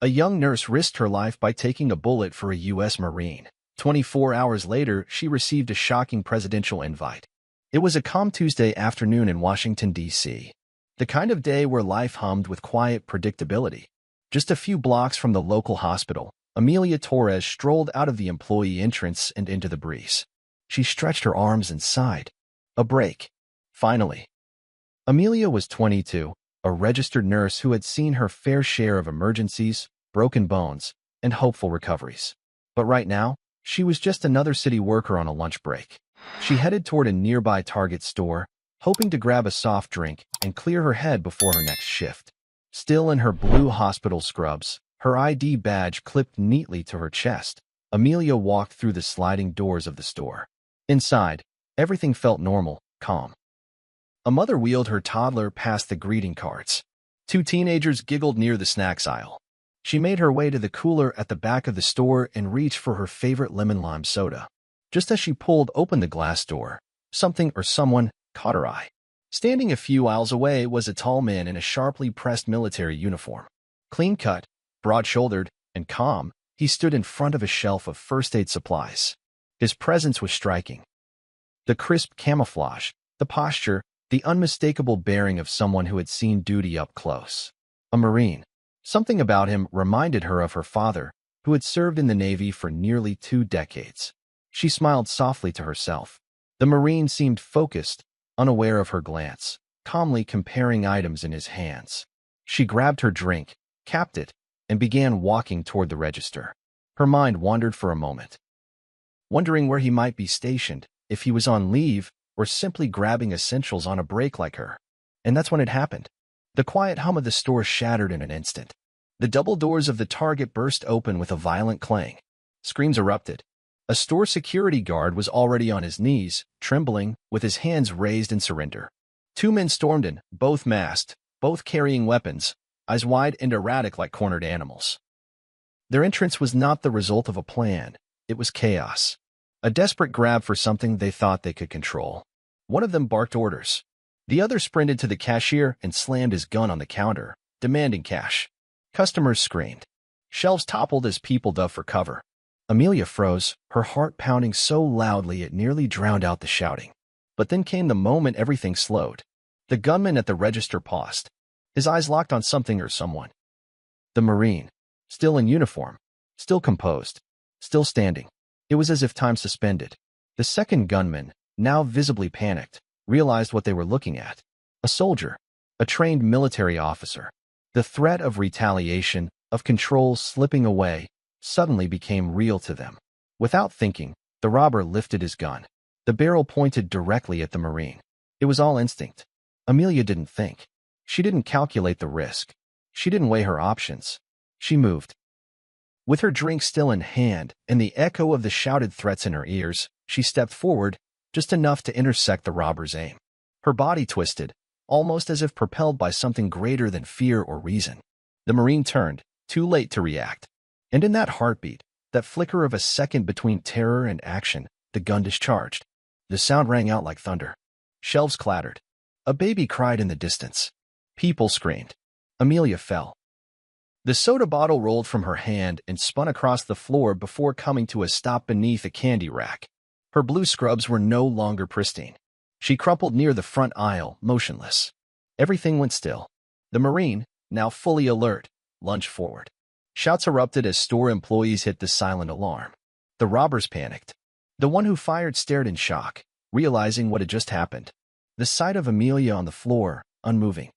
A young nurse risked her life by taking a bullet for a U.S. Marine. 24 hours later, she received a shocking presidential invite. It was a calm Tuesday afternoon in Washington, D.C. The kind of day where life hummed with quiet predictability. Just a few blocks from the local hospital, Amelia Torres strolled out of the employee entrance and into the breeze. She stretched her arms and sighed. A break. Finally. Amelia was 22, a registered nurse who had seen her fair share of emergencies, broken bones, and hopeful recoveries. But right now, she was just another city worker on a lunch break. She headed toward a nearby Target store, hoping to grab a soft drink and clear her head before her next shift. Still in her blue hospital scrubs, her ID badge clipped neatly to her chest, Amelia walked through the sliding doors of the store. Inside, everything felt normal, calm. A mother wheeled her toddler past the greeting cards. Two teenagers giggled near the snacks aisle. She made her way to the cooler at the back of the store and reached for her favorite lemon-lime soda. Just as she pulled open the glass door, something or someone caught her eye. Standing a few aisles away was a tall man in a sharply pressed military uniform. Clean-cut, broad-shouldered, and calm, he stood in front of a shelf of first-aid supplies. His presence was striking. The crisp camouflage, the posture, the unmistakable bearing of someone who had seen duty up close. A Marine. Something about him reminded her of her father, who had served in the Navy for nearly 2 decades. She smiled softly to herself. The Marine seemed focused, unaware of her glance, calmly comparing items in his hands. She grabbed her drink, capped it, and began walking toward the register. Her mind wandered for a moment, wondering where he might be stationed, if he was on leave, or simply grabbing essentials on a break like her. And that's when it happened. The quiet hum of the store shattered in an instant. The double doors of the Target burst open with a violent clang. Screams erupted. A store security guard was already on his knees, trembling, with his hands raised in surrender. 2 men stormed in, both masked, both carrying weapons, eyes wide and erratic like cornered animals. Their entrance was not the result of a plan. It was chaos. A desperate grab for something they thought they could control. One of them barked orders. The other sprinted to the cashier and slammed his gun on the counter, demanding cash. Customers screamed. Shelves toppled as people dove for cover. Amelia froze, her heart pounding so loudly it nearly drowned out the shouting. But then came the moment everything slowed. The gunman at the register paused. His eyes locked on something or someone. The Marine. Still in uniform. Still composed. Still standing. It was as if time suspended. The second gunman, now visibly panicked, realized what they were looking at. A soldier. A trained military officer. The threat of retaliation, of control slipping away, suddenly became real to them. Without thinking, the robber lifted his gun. The barrel pointed directly at the Marine. It was all instinct. Amelia didn't think. She didn't calculate the risk. She didn't weigh her options. She moved. With her drink still in hand and the echo of the shouted threats in her ears, she stepped forward, just enough to intersect the robber's aim. Her body twisted, almost as if propelled by something greater than fear or reason. The Marine turned, too late to react. And in that heartbeat, that flicker of a second between terror and action, the gun discharged. The sound rang out like thunder. Shelves clattered. A baby cried in the distance. People screamed. Amelia fell. The soda bottle rolled from her hand and spun across the floor before coming to a stop beneath a candy rack. Her blue scrubs were no longer pristine. She crumpled near the front aisle, motionless. Everything went still. The Marine, now fully alert, lunged forward. Shouts erupted as store employees hit the silent alarm. The robbers panicked. The one who fired stared in shock, realizing what had just happened. The sight of Amelia on the floor, unmoving,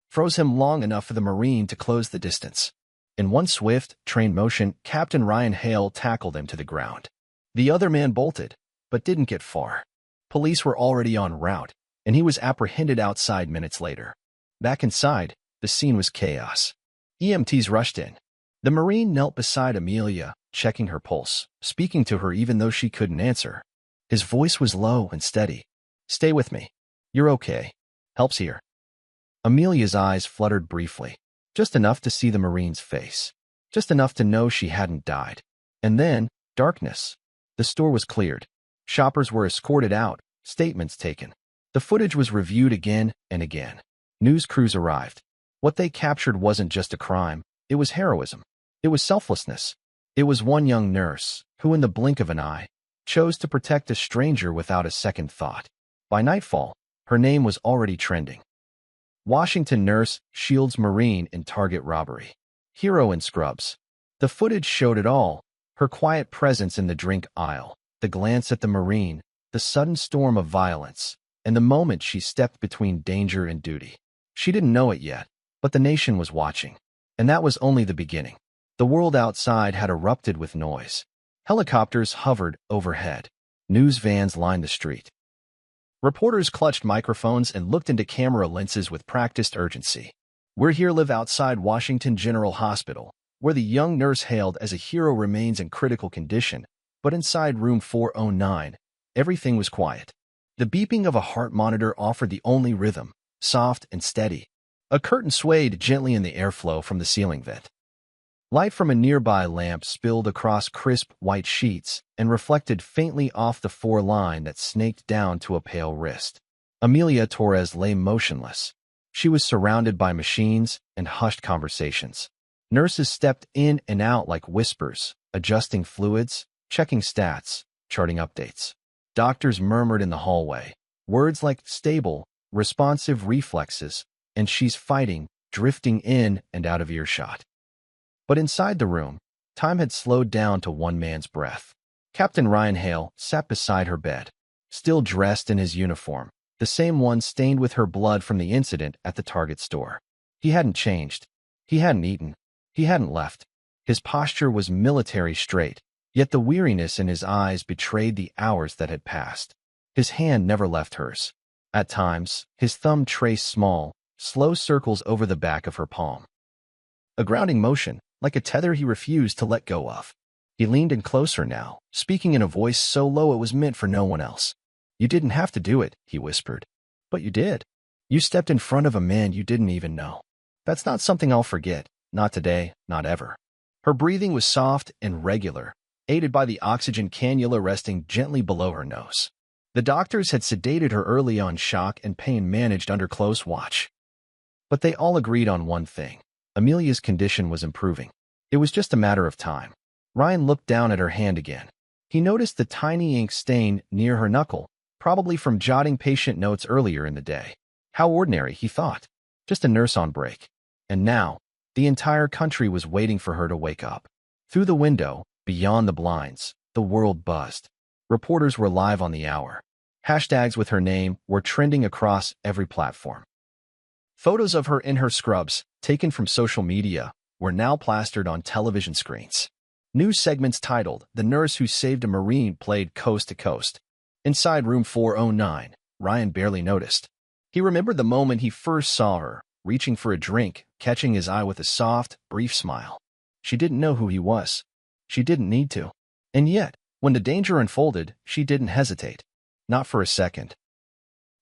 froze him long enough for the Marine to close the distance. In one swift, trained motion, Captain Ryan Hale tackled him to the ground. The other man bolted, but didn't get far. Police were already en route, and he was apprehended outside minutes later. Back inside, the scene was chaos. EMTs rushed in. The Marine knelt beside Amelia, checking her pulse, speaking to her even though she couldn't answer. His voice was low and steady. "Stay with me. You're okay. Help's here." Amelia's eyes fluttered briefly, just enough to see the Marine's face, just enough to know she hadn't died. And then, darkness. The store was cleared. Shoppers were escorted out, statements taken. The footage was reviewed again and again. News crews arrived. What they captured wasn't just a crime, It was heroism. It was selflessness. It was one young nurse who, in the blink of an eye, chose to protect a stranger without a second thought. By nightfall, her name was already trending. Washington nurse shields Marine in target robbery. Hero in scrubs. The footage showed it all. Her quiet presence in the drink aisle, the glance at the Marine, the sudden storm of violence, and the moment she stepped between danger and duty. She didn't know it yet, but the nation was watching. And that was only the beginning. The world outside had erupted with noise. Helicopters hovered overhead. News vans lined the street. Reporters clutched microphones and looked into camera lenses with practiced urgency. "We're here live outside Washington General Hospital, where the young nurse hailed as a hero remains in critical condition, but inside room 409, everything was quiet. The beeping of a heart monitor offered the only rhythm, soft and steady. A curtain swayed gently in the airflow from the ceiling vent. Light from a nearby lamp spilled across crisp white sheets and reflected faintly off the four-line that snaked down to a pale wrist. Amelia Torres lay motionless. She was surrounded by machines and hushed conversations. Nurses stepped in and out like whispers, adjusting fluids, checking stats, charting updates. Doctors murmured in the hallway, words like stable, responsive reflexes, and she's fighting, drifting in and out of earshot. But inside the room, time had slowed down to one man's breath. Captain Ryan Hale sat beside her bed, still dressed in his uniform, the same one stained with her blood from the incident at the Target store. He hadn't changed. He hadn't eaten. He hadn't left. His posture was military straight, yet the weariness in his eyes betrayed the hours that had passed. His hand never left hers. At times, his thumb traced small, slow circles over the back of her palm. A grounding motion, like a tether he refused to let go of. He leaned in closer now, speaking in a voice so low it was meant for no one else. "You didn't have to do it," he whispered. "But you did. You stepped in front of a man you didn't even know. That's not something I'll forget, not today, not ever." Her breathing was soft and regular, aided by the oxygen cannula resting gently below her nose. The doctors had sedated her early on, shock and pain managed under close watch. But they all agreed on one thing. Amelia's condition was improving. It was just a matter of time. Ryan looked down at her hand again. He noticed the tiny ink stain near her knuckle, probably from jotting patient notes earlier in the day. How ordinary, he thought. Just a nurse on break. And now, the entire country was waiting for her to wake up. Through the window, beyond the blinds, the world buzzed. Reporters were live on the hour. Hashtags with her name were trending across every platform. Photos of her in her scrubs, taken from social media, were now plastered on television screens. News segments titled, "The Nurse Who Saved a Marine" played coast to coast. Inside room 409, Ryan barely noticed. He remembered the moment he first saw her, reaching for a drink, catching his eye with a soft, brief smile. She didn't know who he was. She didn't need to. And yet, when the danger unfolded, she didn't hesitate. Not for a second.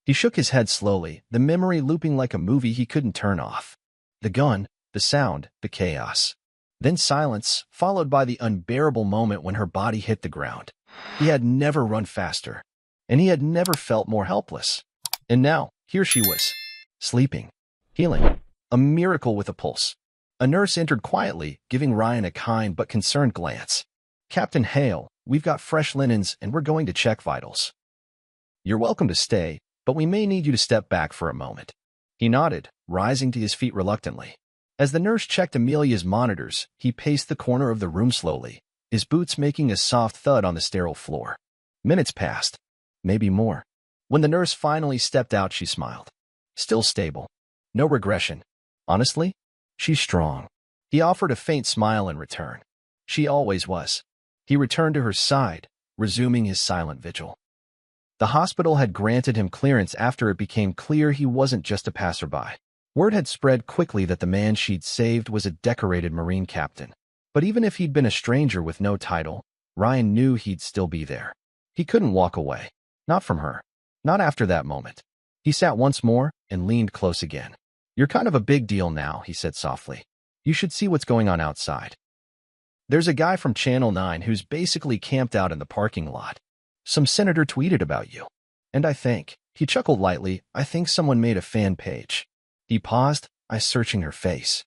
He shook his head slowly, the memory looping like a movie he couldn't turn off. The gun, the sound, the chaos. Then silence, followed by the unbearable moment when her body hit the ground. He had never run faster, and he had never felt more helpless. And now, here she was, sleeping, healing, a miracle with a pulse. A nurse entered quietly, giving Ryan a kind but concerned glance. "Captain Hale, we've got fresh linens and we're going to check vitals. You're welcome to stay, but we may need you to step back for a moment." He nodded, rising to his feet reluctantly. As the nurse checked Amelia's monitors, he paced the corner of the room slowly, his boots making a soft thud on the sterile floor. Minutes passed, maybe more. When the nurse finally stepped out, she smiled. Still stable. No regression. Honestly, she's strong. He offered a faint smile in return. She always was. He returned to her side, resuming his silent vigil. The hospital had granted him clearance after it became clear he wasn't just a passerby. Word had spread quickly that the man she'd saved was a decorated Marine captain. But even if he'd been a stranger with no title, Ryan knew he'd still be there. He couldn't walk away. Not from her. Not after that moment. He sat once more and leaned close again. "You're kind of a big deal now," he said softly. "You should see what's going on outside. There's a guy from Channel 9 who's basically camped out in the parking lot. Some senator tweeted about you. And I think," he chuckled lightly, "I think someone made a fan page." He paused, eyes searching her face.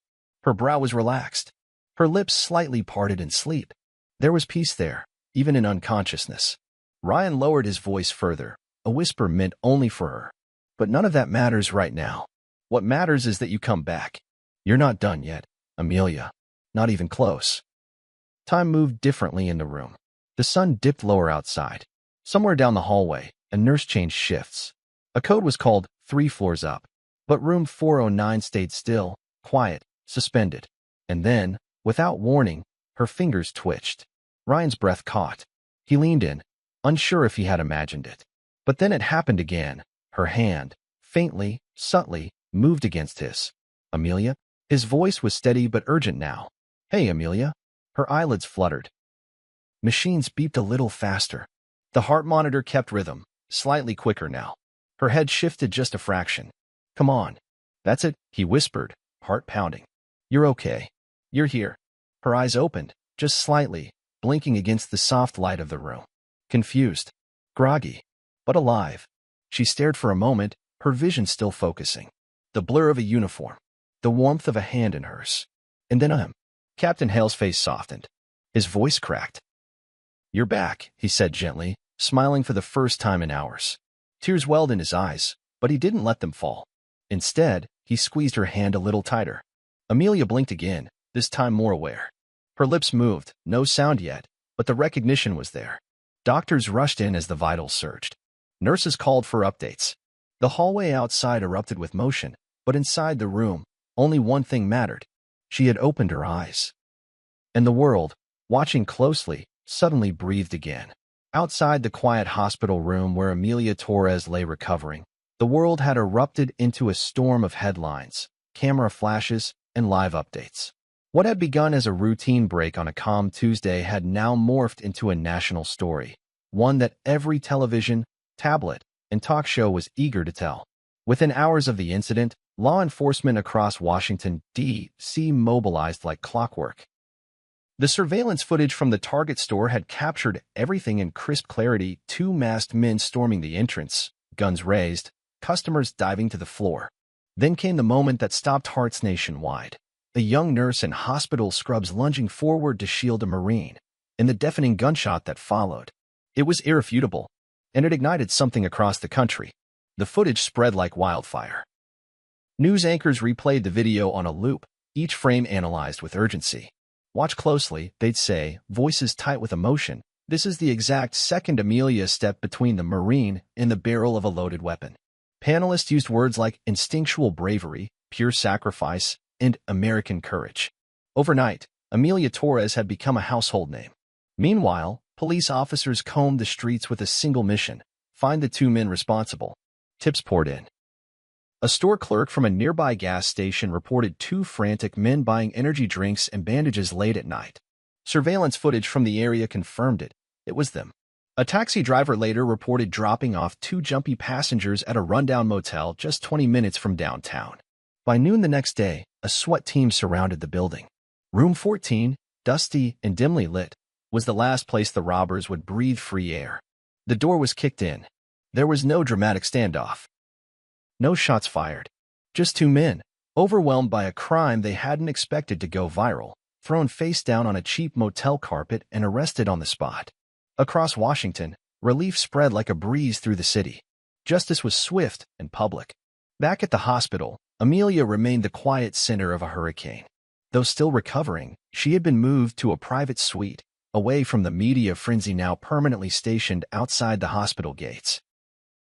Her brow was relaxed. Her lips slightly parted in sleep. There was peace there, even in unconsciousness. Ryan lowered his voice further, a whisper meant only for her. But none of that matters right now. What matters is that you come back. You're not done yet, Amelia. Not even close. Time moved differently in the room. The sun dipped lower outside. Somewhere down the hallway, a nurse changed shifts. A code was called 3 floors up, but room 409 stayed still, quiet, suspended. And then, without warning, her fingers twitched. Ryan's breath caught. He leaned in, unsure if he had imagined it. But then it happened again. Her hand, faintly, subtly, moved against his. Amelia? His voice was steady but urgent now. Hey, Amelia. Her eyelids fluttered. Machines beeped a little faster. The heart monitor kept rhythm, slightly quicker now. Her head shifted just a fraction. Come on. That's it, he whispered, heart pounding. You're okay. You're here. Her eyes opened, just slightly, blinking against the soft light of the room. Confused. Groggy. But alive. She stared for a moment, her vision still focusing. The blur of a uniform. The warmth of a hand in hers. And then Captain Hale's face softened. His voice cracked. You're back, he said gently, smiling for the first time in hours. Tears welled in his eyes, but he didn't let them fall. Instead, he squeezed her hand a little tighter. Amelia blinked again, this time more aware. Her lips moved, no sound yet, but the recognition was there. Doctors rushed in as the vitals surged. Nurses called for updates. The hallway outside erupted with motion, but inside the room, only one thing mattered. She had opened her eyes. And the world, watching closely, suddenly breathed again. Outside the quiet hospital room where Amelia Torres lay recovering, the world had erupted into a storm of headlines, camera flashes, and live updates. What had begun as a routine break on a calm Tuesday had now morphed into a national story, one that every television, tablet, and talk show was eager to tell. Within hours of the incident, law enforcement across Washington, D.C. mobilized like clockwork. The surveillance footage from the Target store had captured everything in crisp clarity: 2 masked men storming the entrance, guns raised, customers diving to the floor. Then came the moment that stopped hearts nationwide. A young nurse in hospital scrubs lunging forward to shield a Marine, and the deafening gunshot that followed. It was irrefutable, and it ignited something across the country. The footage spread like wildfire. News anchors replayed the video on a loop, each frame analyzed with urgency. Watch closely, they'd say, voices tight with emotion. This is the exact second Amelia stepped between the Marine and the barrel of a loaded weapon. Panelists used words like instinctual bravery, pure sacrifice, and American courage. Overnight, Amelia Torres had become a household name. Meanwhile, police officers combed the streets with a single mission: find the 2 men responsible. Tips poured in. A store clerk from a nearby gas station reported 2 frantic men buying energy drinks and bandages late at night. Surveillance footage from the area confirmed it. It was them. A taxi driver later reported dropping off 2 jumpy passengers at a rundown motel just 20 minutes from downtown. By noon the next day, a SWAT team surrounded the building. Room 14, dusty and dimly lit, was the last place the robbers would breathe free air. The door was kicked in. There was no dramatic standoff. No shots fired. Just 2 men, overwhelmed by a crime they hadn't expected to go viral, thrown face down on a cheap motel carpet and arrested on the spot. Across Washington, relief spread like a breeze through the city. Justice was swift and public. Back at the hospital, Amelia remained the quiet center of a hurricane. Though still recovering, she had been moved to a private suite, away from the media frenzy now permanently stationed outside the hospital gates.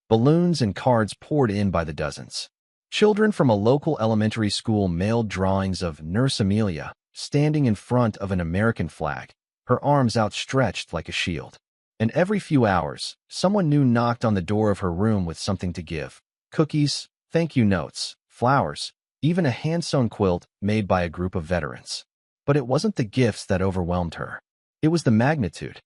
Balloons and cards poured in by the dozens. Children from a local elementary school mailed drawings of Nurse Amelia, standing in front of an American flag, her arms outstretched like a shield. And every few hours, someone new knocked on the door of her room with something to give: cookies, thank you notes, flowers, even a hand-sewn quilt made by a group of veterans. But it wasn't the gifts that overwhelmed her. It was the magnitude.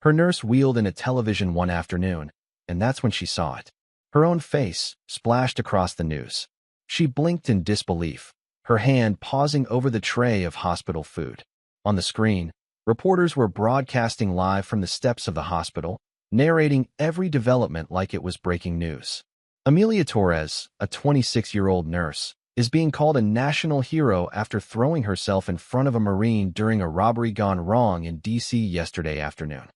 Her nurse wheeled in a television one afternoon, and that's when she saw it. Her own face splashed across the news. She blinked in disbelief, her hand pausing over the tray of hospital food. On the screen, reporters were broadcasting live from the steps of the hospital, narrating every development like it was breaking news. Amelia Torres, a 26-year-old nurse, is being called a national hero after throwing herself in front of a Marine during a robbery gone wrong in D.C. yesterday afternoon.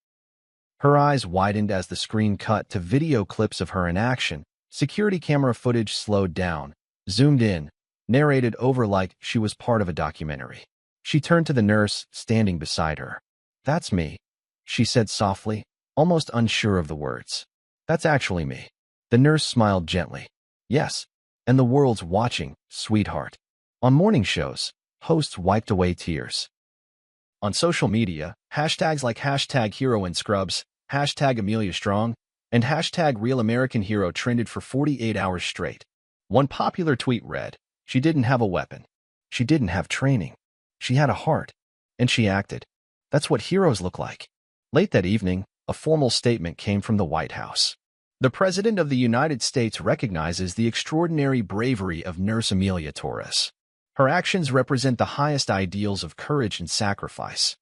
Her eyes widened as the screen cut to video clips of her in action. Security camera footage slowed down, zoomed in, narrated over like she was part of a documentary. She turned to the nurse standing beside her. "That's me," she said softly, almost unsure of the words. "That's actually me." The nurse smiled gently. "Yes, and the world's watching, sweetheart." On morning shows, hosts wiped away tears. On social media, hashtags like #HeroInScrubs, #AmeliaStrong, and #RealAmericanHero trended for 48 hours straight. One popular tweet read, "She didn't have a weapon. She didn't have training. She had a heart. And she acted. That's what heroes look like." Late that evening, a formal statement came from the White House. The President of the United States recognizes the extraordinary bravery of Nurse Amelia Torres. Her actions represent the highest ideals of courage and sacrifice.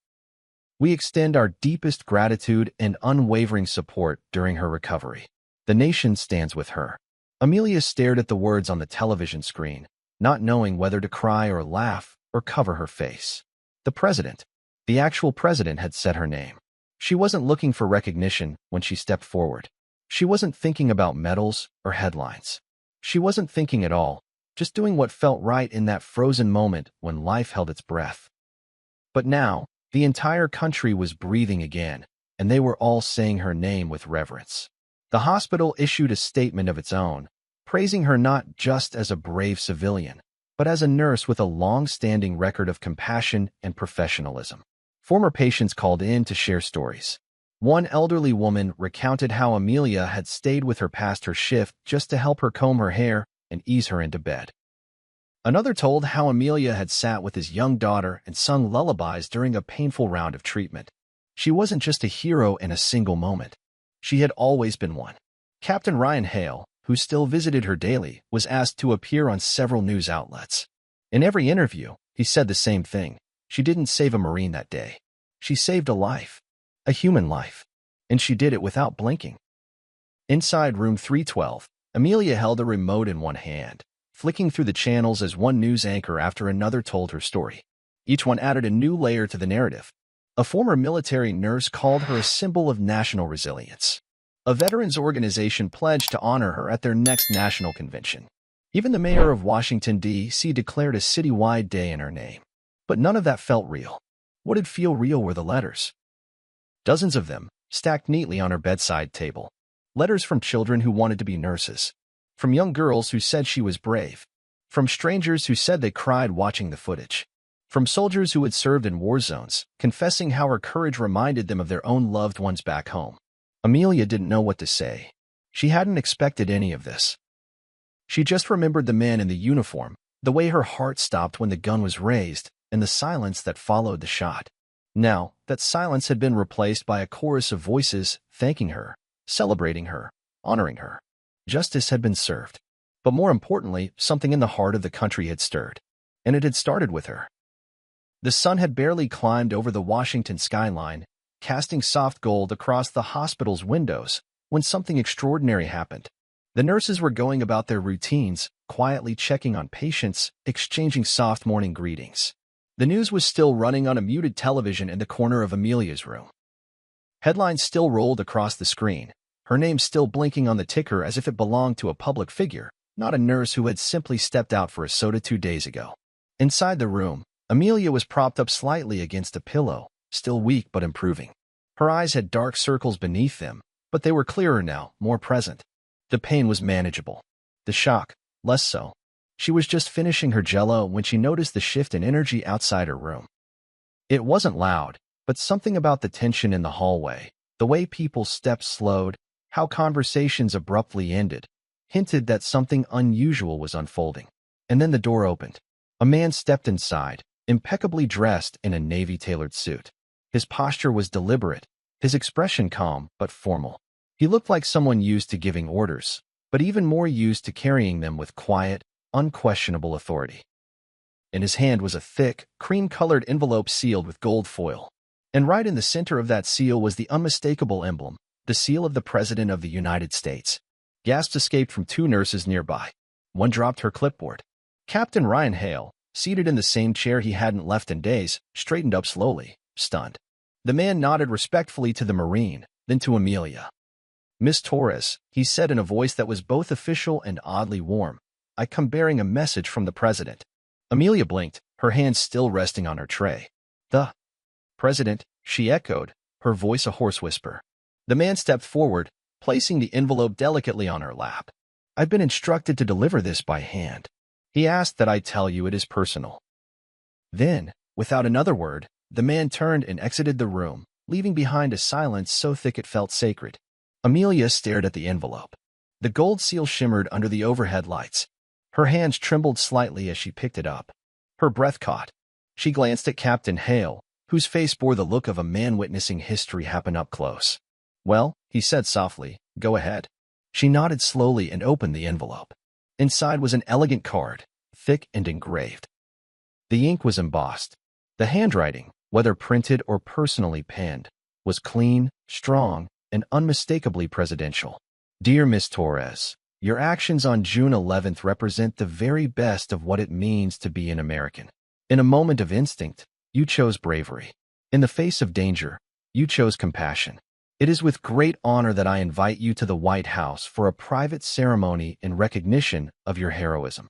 "We extend our deepest gratitude and unwavering support during her recovery. The nation stands with her." Amelia stared at the words on the television screen, not knowing whether to cry or laugh or cover her face. The president, the actual president, had said her name. She wasn't looking for recognition when she stepped forward. She wasn't thinking about medals or headlines. She wasn't thinking at all, just doing what felt right in that frozen moment when life held its breath. But now, the entire country was breathing again, and they were all saying her name with reverence. The hospital issued a statement of its own, praising her not just as a brave civilian, but as a nurse with a long-standing record of compassion and professionalism. Former patients called in to share stories. One elderly woman recounted how Amelia had stayed with her past her shift just to help her comb her hair and ease her into bed. Another told how Amelia had sat with his young daughter and sung lullabies during a painful round of treatment. She wasn't just a hero in a single moment. She had always been one. Captain Ryan Hale, who still visited her daily, was asked to appear on several news outlets. In every interview, he said the same thing. She didn't save a Marine that day. She saved a life. A human life. And she did it without blinking. Inside room 312, Amelia held a remote in one hand, flicking through the channels as one news anchor after another told her story. Each one added a new layer to the narrative. A former military nurse called her a symbol of national resilience. A veterans organization pledged to honor her at their next national convention. Even the mayor of Washington, D.C. declared a citywide day in her name. But none of that felt real. What did feel real were the letters. Dozens of them, stacked neatly on her bedside table. Letters from children who wanted to be nurses. From young girls who said she was brave. From strangers who said they cried watching the footage. From soldiers who had served in war zones, confessing how her courage reminded them of their own loved ones back home. Amelia didn't know what to say. She hadn't expected any of this. She just remembered the man in the uniform, the way her heart stopped when the gun was raised, and the silence that followed the shot. Now, that silence had been replaced by a chorus of voices thanking her, celebrating her, honoring her. Justice had been served. But more importantly, something in the heart of the country had stirred. And it had started with her. The sun had barely climbed over the Washington skyline, casting soft gold across the hospital's windows, when something extraordinary happened. The nurses were going about their routines, quietly checking on patients, exchanging soft morning greetings. The news was still running on a muted television in the corner of Amelia's room. Headlines still rolled across the screen, her name still blinking on the ticker as if it belonged to a public figure, not a nurse who had simply stepped out for a soda 2 days ago. Inside the room, Amelia was propped up slightly against a pillow, still weak but improving. Her eyes had dark circles beneath them, but they were clearer now, more present. The pain was manageable. The shock, less so. She was just finishing her Jell-O when she noticed the shift in energy outside her room. It wasn't loud, but something about the tension in the hallway, the way people's steps slowed, how conversations abruptly ended, hinted that something unusual was unfolding. And then the door opened. A man stepped inside, impeccably dressed in a navy-tailored suit. His posture was deliberate, his expression calm but formal. He looked like someone used to giving orders, but even more used to carrying them with quiet, unquestionable authority. In his hand was a thick, cream-colored envelope sealed with gold foil. And right in the center of that seal was the unmistakable emblem, the seal of the President of the United States. Gasps escaped from 2 nurses nearby. One dropped her clipboard. Captain Ryan Hale, seated in the same chair he hadn't left in days, straightened up slowly, stunned. The man nodded respectfully to the Marine, then to Amelia. "Miss Torres," he said in a voice that was both official and oddly warm, "I come bearing a message from the President." Amelia blinked, her hands still resting on her tray. "The President," she echoed, her voice a hoarse whisper. The man stepped forward, placing the envelope delicately on her lap. "I've been instructed to deliver this by hand. He asked that I tell you it is personal." Then, without another word, the man turned and exited the room, leaving behind a silence so thick it felt sacred. Amelia stared at the envelope. The gold seal shimmered under the overhead lights. Her hands trembled slightly as she picked it up. Her breath caught. She glanced at Captain Hale, whose face bore the look of a man witnessing history happen up close. "Well," he said softly, "go ahead." She nodded slowly and opened the envelope. Inside was an elegant card, thick and engraved. The ink was embossed. The handwriting, whether printed or personally penned, was clean, strong, and unmistakably presidential. "Dear Miss Torres, your actions on June 11th represent the very best of what it means to be an American. In a moment of instinct, you chose bravery. In the face of danger, you chose compassion. It is with great honor that I invite you to the White House for a private ceremony in recognition of your heroism."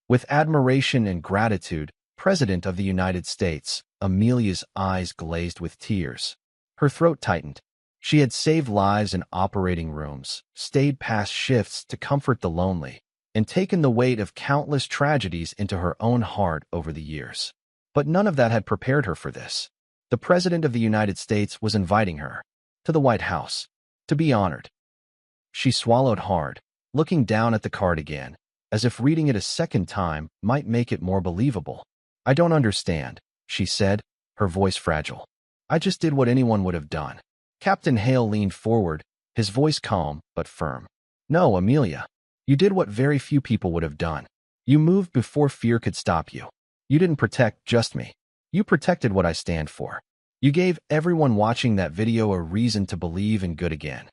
With admiration and gratitude, President of the United States, Amelia's eyes glazed with tears. Her throat tightened. She had saved lives in operating rooms, stayed past shifts to comfort the lonely, and taken the weight of countless tragedies into her own heart over the years. But none of that had prepared her for this. The President of the United States was inviting her to the White House to be honored. She swallowed hard, looking down at the card again, as if reading it a second time might make it more believable. "I don't understand," she said, her voice fragile. "I just did what anyone would have done." Captain Hale leaned forward, his voice calm but firm. "No, Amelia. You did what very few people would have done. You moved before fear could stop you. You didn't protect just me. You protected what I stand for. You gave everyone watching that video a reason to believe in good again."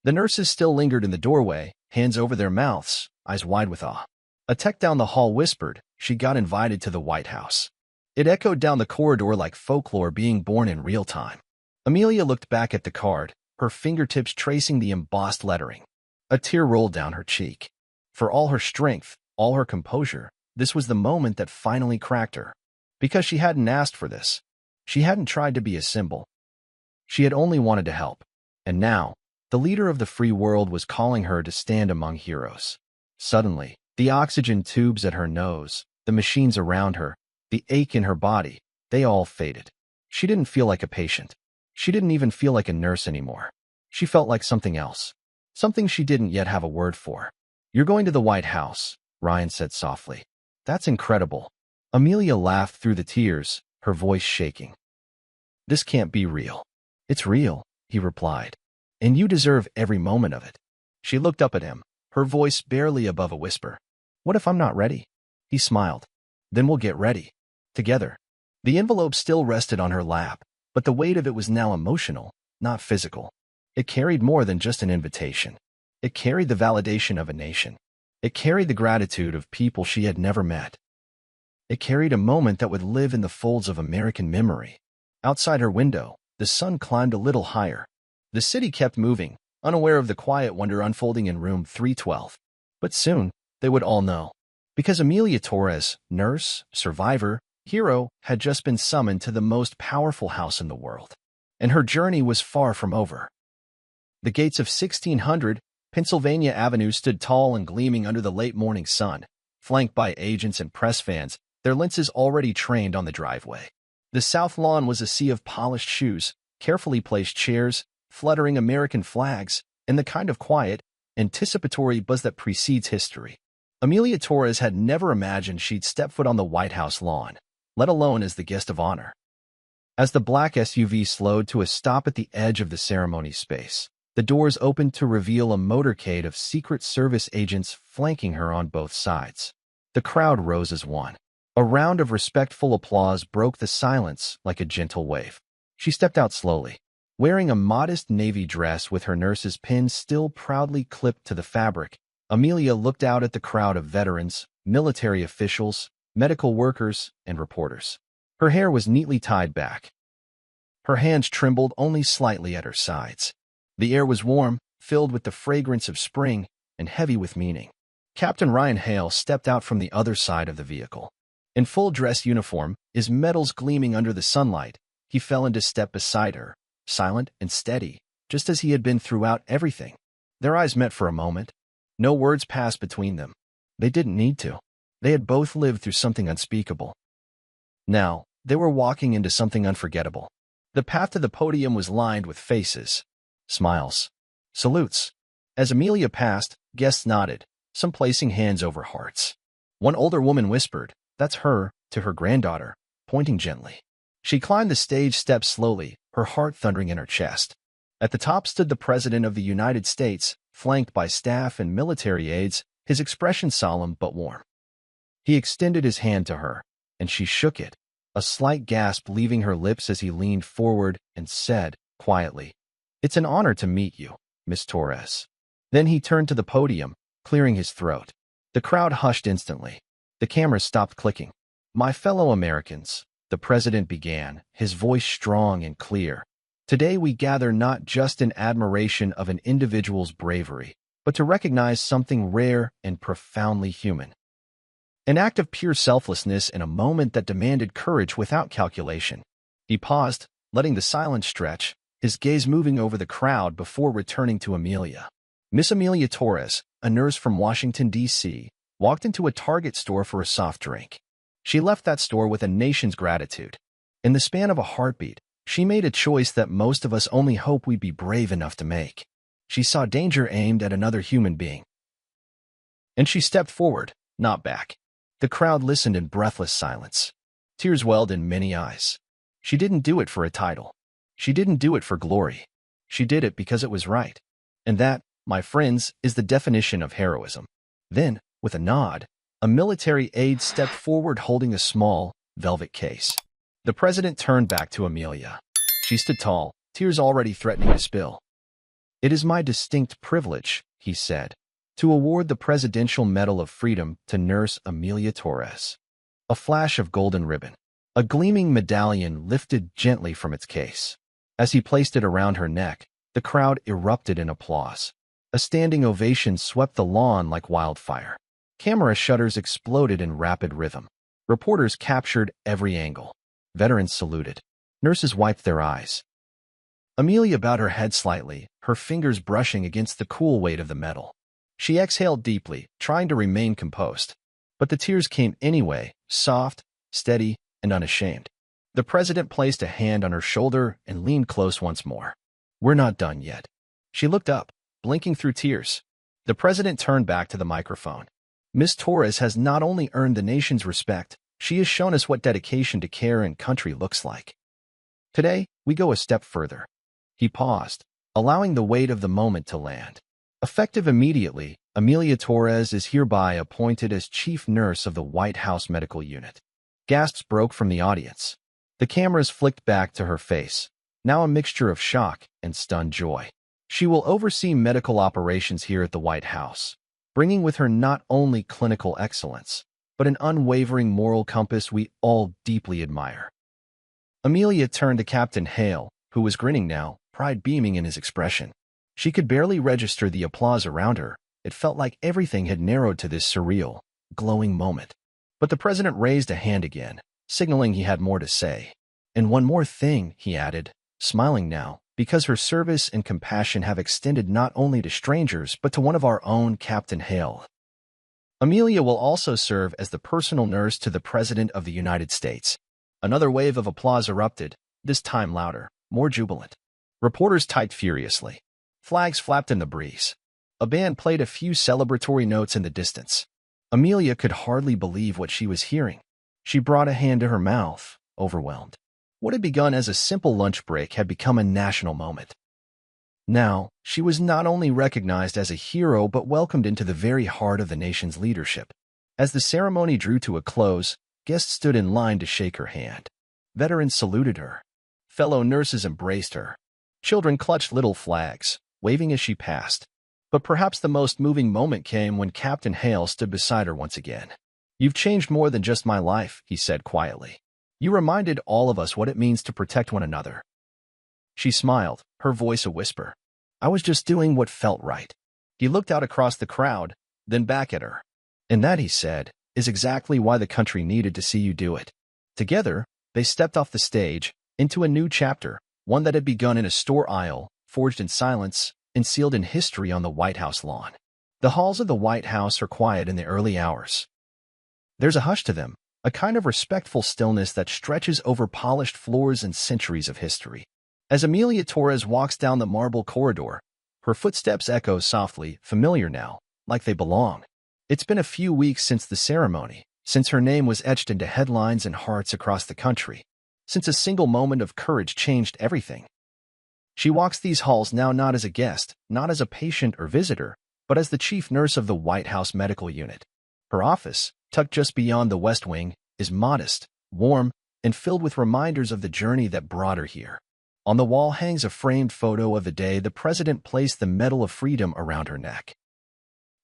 The nurses still lingered in the doorway, hands over their mouths, eyes wide with awe. A tech down the hall whispered she got invited to the White House. It echoed down the corridor like folklore being born in real time. Amelia looked back at the card, her fingertips tracing the embossed lettering. A tear rolled down her cheek. For all her strength, all her composure, this was the moment that finally cracked her. Because she hadn't asked for this. She hadn't tried to be a symbol. She had only wanted to help. And now, the leader of the free world was calling her to stand among heroes. Suddenly, the oxygen tubes at her nose, the machines around her, the ache in her body, they all faded. She didn't feel like a patient. She didn't even feel like a nurse anymore. She felt like something else. Something she didn't yet have a word for. "You're going to the White House," Ryan said softly. "That's incredible." Amelia laughed through the tears, her voice shaking. "This can't be real." "It's real," he replied. "And you deserve every moment of it." She looked up at him, her voice barely above a whisper. "What if I'm not ready?" He smiled. "Then we'll get ready. Together." The envelope still rested on her lap, but the weight of it was now emotional, not physical. It carried more than just an invitation. It carried the validation of a nation. It carried the gratitude of people she had never met. It carried a moment that would live in the folds of American memory. Outside her window, the sun climbed a little higher. The city kept moving, unaware of the quiet wonder unfolding in room 312. But soon, they would all know. Because Amelia Torres, nurse, survivor, hero, had just been summoned to the most powerful house in the world. And her journey was far from over. The gates of 1600 Pennsylvania Avenue stood tall and gleaming under the late morning sun, flanked by agents and press fans, their lenses already trained on the driveway. The south lawn was a sea of polished shoes, carefully placed chairs, fluttering American flags, and the kind of quiet, anticipatory buzz that precedes history. Amelia Torres had never imagined she'd step foot on the White House lawn, let alone as the guest of honor. As the black SUV slowed to a stop at the edge of the ceremony space, the doors opened to reveal a motorcade of Secret Service agents flanking her on both sides. The crowd rose as one. A round of respectful applause broke the silence like a gentle wave. She stepped out slowly, wearing a modest navy dress with her nurse's pin still proudly clipped to the fabric. Amelia looked out at the crowd of veterans, military officials, medical workers, and reporters. Her hair was neatly tied back. Her hands trembled only slightly at her sides. The air was warm, filled with the fragrance of spring, and heavy with meaning. Captain Ryan Hale stepped out from the other side of the vehicle. In full dress uniform, his medals gleaming under the sunlight, he fell into step beside her, silent and steady, just as he had been throughout everything. Their eyes met for a moment. No words passed between them. They didn't need to. They had both lived through something unspeakable. Now, they were walking into something unforgettable. The path to the podium was lined with faces, smiles, salutes. As Amelia passed, guests nodded, some placing hands over hearts. One older woman whispered, "That's her," to her granddaughter, pointing gently. She climbed the stage steps slowly, her heart thundering in her chest. At the top stood the President of the United States, flanked by staff and military aides, his expression solemn but warm. He extended his hand to her, and she shook it, a slight gasp leaving her lips as he leaned forward and said, quietly, "It's an honor to meet you, Miss Torres." Then he turned to the podium, clearing his throat. The crowd hushed instantly. The cameras stopped clicking. "My fellow Americans," the President began, his voice strong and clear. "Today we gather not just in admiration of an individual's bravery, but to recognize something rare and profoundly human. An act of pure selflessness in a moment that demanded courage without calculation." He paused, letting the silence stretch, his gaze moving over the crowd before returning to Amelia. Miss Amelia Torres, a nurse from Washington, D.C., walked into a Target store for a soft drink. She left that store with a nation's gratitude. In the span of a heartbeat, she made a choice that most of us only hope we'd be brave enough to make. She saw danger aimed at another human being. And she stepped forward, not back. The crowd listened in breathless silence. Tears welled in many eyes. She didn't do it for a title. She didn't do it for glory. She did it because it was right. And that, my friends, is the definition of heroism. Then, with a nod, a military aide stepped forward holding a small, velvet case. The President turned back to Amelia. She stood tall, tears already threatening to spill. "It is my distinct privilege," he said, "to award the Presidential Medal of Freedom to Nurse Amelia Torres." A flash of golden ribbon. A gleaming medallion lifted gently from its case. As he placed it around her neck, the crowd erupted in applause. A standing ovation swept the lawn like wildfire. Camera shutters exploded in rapid rhythm. Reporters captured every angle. Veterans saluted. Nurses wiped their eyes. Amelia bowed her head slightly, her fingers brushing against the cool weight of the medal. She exhaled deeply, trying to remain composed. But the tears came anyway, soft, steady, and unashamed. The President placed a hand on her shoulder and leaned close once more. "We're not done yet." She looked up, blinking through tears. The President turned back to the microphone. "Miss Torres has not only earned the nation's respect, she has shown us what dedication to care and country looks like. Today, we go a step further." He paused, allowing the weight of the moment to land. Effective immediately, Amelia Torres is hereby appointed as Chief Nurse of the White House Medical Unit. Gasps broke from the audience. The cameras flicked back to her face, now a mixture of shock and stunned joy. She will oversee medical operations here at the White House, bringing with her not only clinical excellence, but an unwavering moral compass we all deeply admire. Amelia turned to Captain Hale, who was grinning now, pride beaming in his expression. She could barely register the applause around her. It felt like everything had narrowed to this surreal, glowing moment. But the President raised a hand again, signaling he had more to say. "And one more thing," he added, smiling now, "because her service and compassion have extended not only to strangers but to one of our own, Captain Hale. Amelia will also serve as the personal nurse to the President of the United States." Another wave of applause erupted, this time louder, more jubilant. Reporters typed furiously. Flags flapped in the breeze. A band played a few celebratory notes in the distance. Amelia could hardly believe what she was hearing. She brought a hand to her mouth, overwhelmed. What had begun as a simple lunch break had become a national moment. Now, she was not only recognized as a hero but welcomed into the very heart of the nation's leadership. As the ceremony drew to a close, guests stood in line to shake her hand. Veterans saluted her. Fellow nurses embraced her. Children clutched little flags, waving as she passed. But perhaps the most moving moment came when Captain Hale stood beside her once again. "You've changed more than just my life," he said quietly. "You reminded all of us what it means to protect one another." She smiled, her voice a whisper. "I was just doing what felt right." He looked out across the crowd, then back at her. "And that," he said, "is exactly why the country needed to see you do it." Together, they stepped off the stage, into a new chapter, one that had begun in a store aisle, forged in silence, and sealed in history on the White House lawn. The halls of the White House are quiet in the early hours. There's a hush to them, a kind of respectful stillness that stretches over polished floors and centuries of history. As Amelia Torres walks down the marble corridor, her footsteps echo softly, familiar now, like they belong. It's been a few weeks since the ceremony, since her name was etched into headlines and hearts across the country, since a single moment of courage changed everything. She walks these halls now not as a guest, not as a patient or visitor, but as the chief nurse of the White House Medical Unit. Her office, tucked just beyond the West Wing, is modest, warm, and filled with reminders of the journey that brought her here. On the wall hangs a framed photo of the day the president placed the Medal of Freedom around her neck.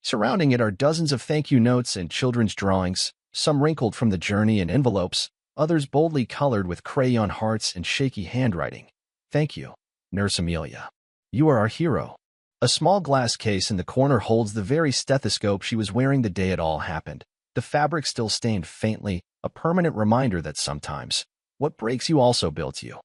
Surrounding it are dozens of thank you notes and children's drawings, some wrinkled from the journey in envelopes, others boldly colored with crayon hearts and shaky handwriting. "Thank you, Nurse Amelia. You are our hero." A small glass case in the corner holds the very stethoscope she was wearing the day it all happened, the fabric still stained faintly, a permanent reminder that sometimes what breaks you also builds you.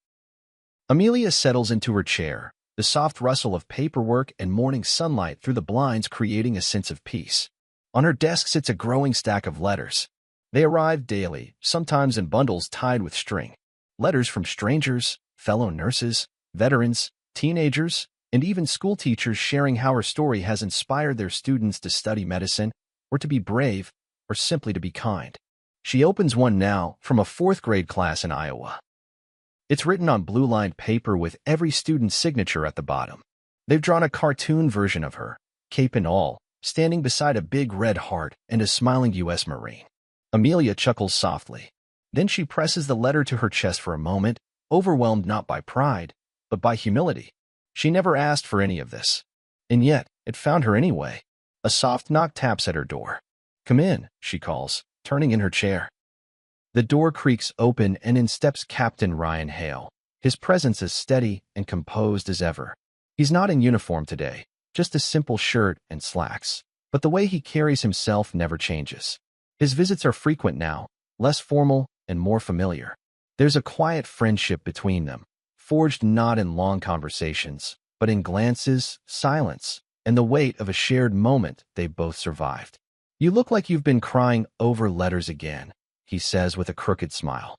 Amelia settles into her chair, the soft rustle of paperwork and morning sunlight through the blinds creating a sense of peace. On her desk sits a growing stack of letters. They arrive daily, sometimes in bundles tied with string. Letters from strangers, fellow nurses, veterans, teenagers, and even school teachers sharing how her story has inspired their students to study medicine, or to be brave, or simply to be kind. She opens one now from a fourth-grade class in Iowa. It's written on blue-lined paper with every student's signature at the bottom. They've drawn a cartoon version of her, cape and all, standing beside a big red heart and a smiling U.S. Marine. Amelia chuckles softly. Then she presses the letter to her chest for a moment, overwhelmed not by pride, but by humility. She never asked for any of this. And yet, it found her anyway. A soft knock taps at her door. "Come in," she calls, turning in her chair. The door creaks open and in steps Captain Ryan Hale, his presence as steady and composed as ever. He's not in uniform today, just a simple shirt and slacks, but the way he carries himself never changes. His visits are frequent now, less formal and more familiar. There's a quiet friendship between them, forged not in long conversations, but in glances, silence, and the weight of a shared moment they both survived. "You look like you've been crying over letters again," he says with a crooked smile.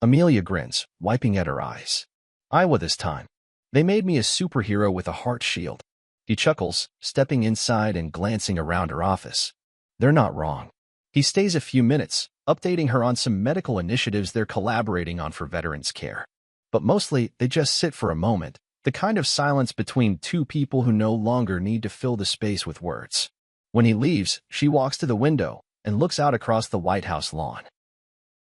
Amelia grins, wiping at her eyes. "Iowa this time. They made me a superhero with a heart shield." He chuckles, stepping inside and glancing around her office. They're not wrong. He stays a few minutes, updating her on some medical initiatives they're collaborating on for veterans care. But mostly, they just sit for a moment, the kind of silence between two people who no longer need to fill the space with words. When he leaves, she walks to the window and looks out across the White House lawn.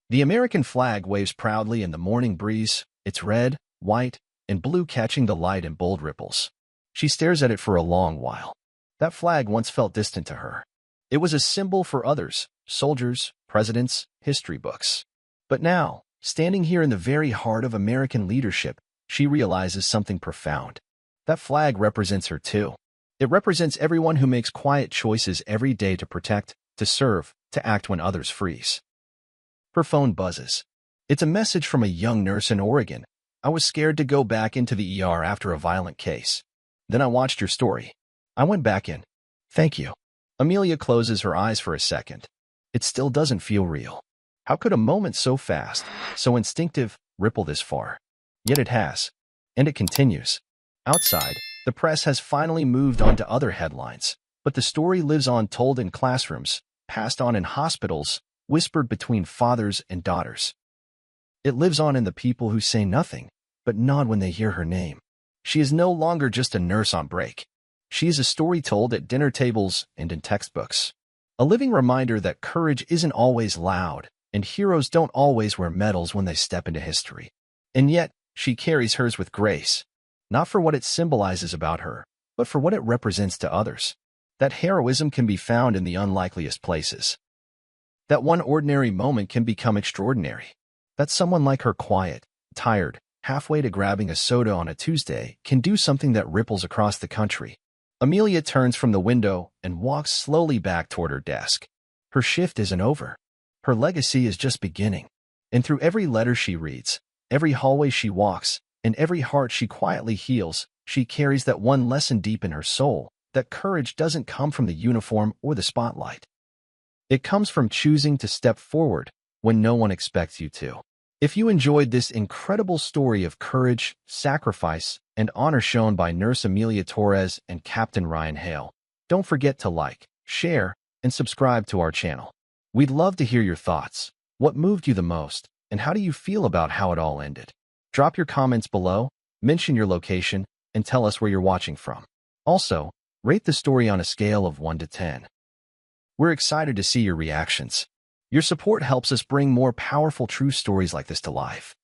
The American flag waves proudly in the morning breeze, its red, white, and blue catching the light in bold ripples. She stares at it for a long while. That flag once felt distant to her. It was a symbol for others, soldiers, presidents, history books. But now, standing here in the very heart of American leadership, she realizes something profound. That flag represents her too. It represents everyone who makes quiet choices every day to protect, to serve, to act when others freeze. Her phone buzzes. It's a message from a young nurse in Oregon. "I was scared to go back into the ER after a violent case. Then I watched your story. I went back in. Thank you." Amelia closes her eyes for a second. It still doesn't feel real. How could a moment so fast, so instinctive, ripple this far? Yet it has. And it continues. Outside, the press has finally moved on to other headlines, but the story lives on, told in classrooms, passed on in hospitals, whispered between fathers and daughters. It lives on in the people who say nothing, but nod when they hear her name. She is no longer just a nurse on break. She is a story told at dinner tables and in textbooks. A living reminder that courage isn't always loud, and heroes don't always wear medals when they step into history. And yet, she carries hers with grace, not for what it symbolizes about her, but for what it represents to others. That heroism can be found in the unlikeliest places. That one ordinary moment can become extraordinary. That someone like her quiet, tired, halfway to grabbing a soda on a Tuesday can do something that ripples across the country. Amelia turns from the window and walks slowly back toward her desk. Her shift isn't over. Her legacy is just beginning. And through every letter she reads, every hallway she walks, and every heart she quietly heals, she carries that one lesson deep in her soul, that courage doesn't come from the uniform or the spotlight. It comes from choosing to step forward when no one expects you to. If you enjoyed this incredible story of courage, sacrifice, and honor shown by Nurse Amelia Torres and Captain Ryan Hale, don't forget to like, share, and subscribe to our channel. We'd love to hear your thoughts. What moved you the most, and how do you feel about how it all ended? Drop your comments below, mention your location, and tell us where you're watching from. Also, rate the story on a scale of 1 to 10. We're excited to see your reactions. Your support helps us bring more powerful true stories like this to life.